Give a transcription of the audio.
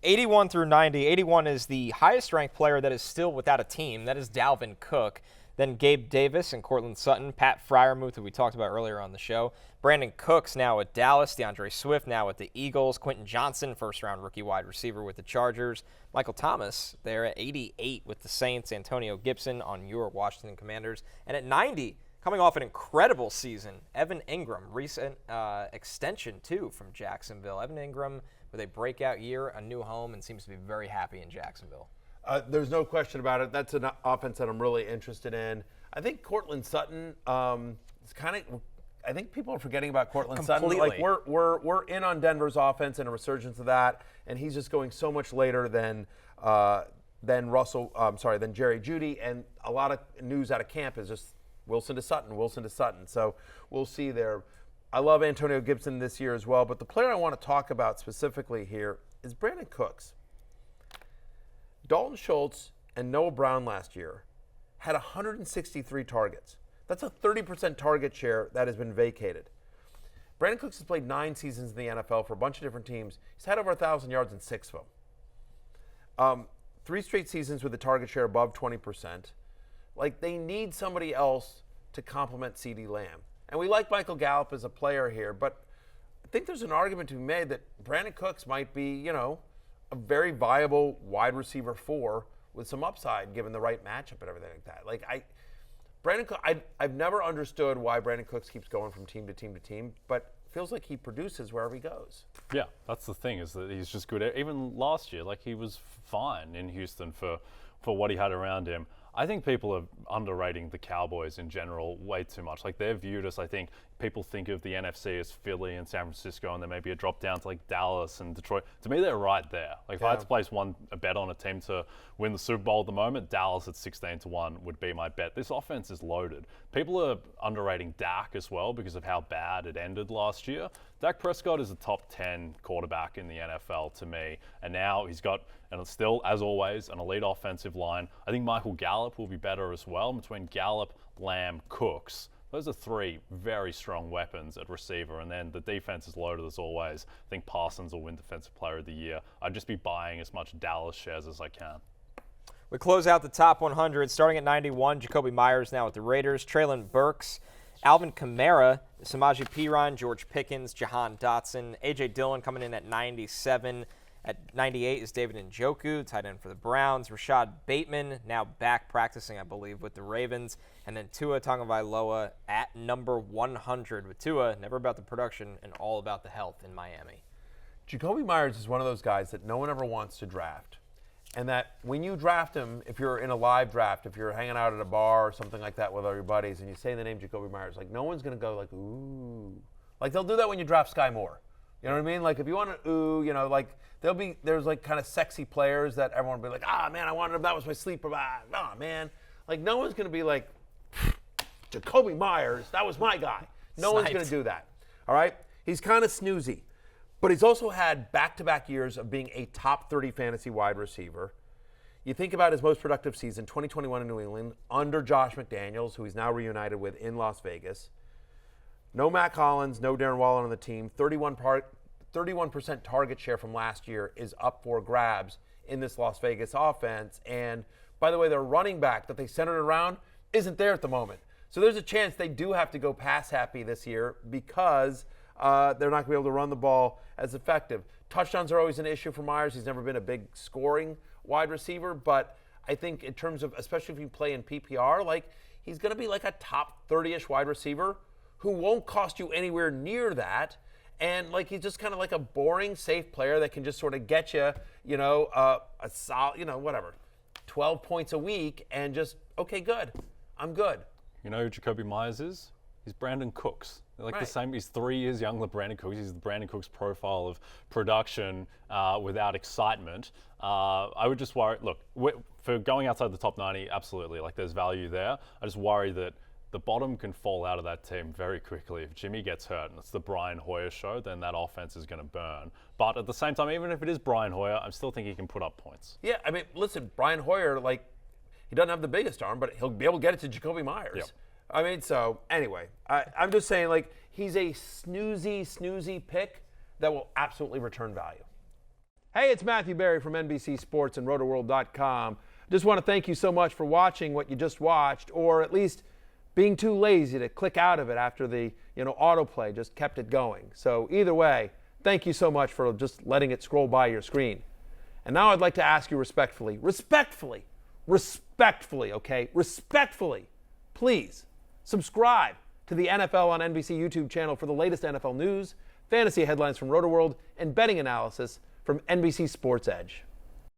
81 through 90. 81 is the highest-ranked player that is still without a team. That is Dalvin Cook. Then Gabe Davis and Cortland Sutton. Pat Freiermuth, who we talked about earlier on the show. Brandin Cooks now at Dallas. DeAndre Swift now at the Eagles. Quentin Johnson, first-round rookie wide receiver with the Chargers. Michael Thomas there at 88 with the Saints. Antonio Gibson on your Washington Commanders. And at 90, coming off an incredible season, Evan Ingram, recent extension, too, from Jacksonville. Evan Ingram with a breakout year, a new home, and seems to be very happy in Jacksonville. There's no question about it. That's an offense that I'm really interested in. I think Cortland Sutton is kind of – I think people are forgetting about Cortland Sutton. Like we're in on Denver's offense and a resurgence of that, and he's just going so much later than Jerry Jeudy, and a lot of news out of camp is just Wilson to Sutton. So we'll see there. I love Antonio Gibson this year as well, but the player I want to talk about specifically here is Brandin Cooks. Dalton Schultz and Noah Brown last year had 163 targets. That's a 30% target share that has been vacated. Brandin Cooks has played 9 seasons in the NFL for a bunch of different teams. He's had over 1,000 yards in 6 of them. 3 straight seasons with a target share above 20%. Like, they need somebody else to complement CeeDee Lamb. And we like Michael Gallup as a player here, but I think there's an argument to be made that Brandin Cooks might be, a very viable wide receiver 4 with some upside given the right matchup and everything like that. I've never understood why Brandin Cooks keeps going from team to team to team, but it feels like he produces wherever he goes. Yeah, that's the thing, is that he's just good. Even last year, he was fine in Houston for what he had around him. I think people are underrating the Cowboys in general way too much. They're viewed as, I think, people think of the NFC as Philly and San Francisco, and there may be a drop down to Dallas and Detroit. To me, they're right there. If I had to place a bet on a team to win the Super Bowl at the moment, Dallas at 16-1 would be my bet. This offense is loaded. People are underrating Dak as well because of how bad it ended last year. Dak Prescott is a top 10 quarterback in the NFL to me, and now he's got, and it's still, as always, an elite offensive line. I think Michael Gallup will be better as well. Between Gallup, Lamb, Cooks, those are 3 very strong weapons at receiver, and then the defense is loaded as always. I think Parsons will win Defensive Player of the Year. I'd just be buying as much Dallas shares as I can. We close out the top 100, starting at 91, Jakobi Meyers now with the Raiders, Treylon Burks, Alvin Kamara, Samaje Perine, George Pickens, Jahan Dotson, A.J. Dillon coming in at 97. At 98 is David Njoku, tight end for the Browns. Rashad Bateman, now back practicing, I believe, with the Ravens. And then Tua Tagovailoa at number 100. With Tua, never about the production and all about the health in Miami. Jakobi Meyers is one of those guys that no one ever wants to draft. And that when you draft him, if you're in a live draft, if you're hanging out at a bar or something like that with all your buddies, and you say the name Jakobi Meyers, no one's going to go ooh. They'll do that when you draft Sky Moore. You know what I mean? If you want to ooh, there's kind of sexy players that everyone will be man, I wanted him. That was my sleeper. Man. No one's going to be Jakobi Meyers, that was my guy. No one's going to do that. All right? He's kind of snoozy. But he's also had back-to-back years of being a top 30 fantasy wide receiver. You think about his most productive season, 2021 in New England, under Josh McDaniels, who he's now reunited with in Las Vegas. No Matt Collins, no Darren Waller on the team. 31% target share from last year is up for grabs in this Las Vegas offense. And by the way, their running back that they centered around isn't there at the moment. So there's a chance they do have to go pass happy this year because they're not going to be able to run the ball as effective. Touchdowns are always an issue for Myers. He's never been a big scoring wide receiver, but I think in terms of, especially if you play in PPR, he's going to be a top 30-ish wide receiver who won't cost you anywhere near that. And he's just kind of a boring, safe player that can just sort of get you, a solid, 12 points a week and just, okay, good. I'm good. You know who Jakobi Meyers is? He's Brandin Cooks. They're the same. He's 3 years younger than Brandin Cooks. He's the Brandin Cooks profile of production without excitement. I would just worry, for going outside the top 90, absolutely. There's value there. I just worry that the bottom can fall out of that team very quickly. If Jimmy gets hurt and it's the Brian Hoyer show, then that offense is going to burn. But at the same time, even if it is Brian Hoyer, I still think he can put up points. Yeah, I mean, listen, Brian Hoyer, he doesn't have the biggest arm, but he'll be able to get it to Jakobi Meyers. Yep. I mean, so anyway, I'm just saying, he's a snoozy pick that will absolutely return value. Hey, it's Matthew Berry from NBC Sports and Rotoworld.com. Just want to thank you so much for watching what you just watched, or at least being too lazy to click out of it after the autoplay just kept it going. So either way, thank you so much for just letting it scroll by your screen. And now I'd like to ask you respectfully, okay? Respectfully, please subscribe to the NFL on NBC YouTube channel for the latest NFL news, fantasy headlines from Rotoworld, and betting analysis from NBC Sports Edge.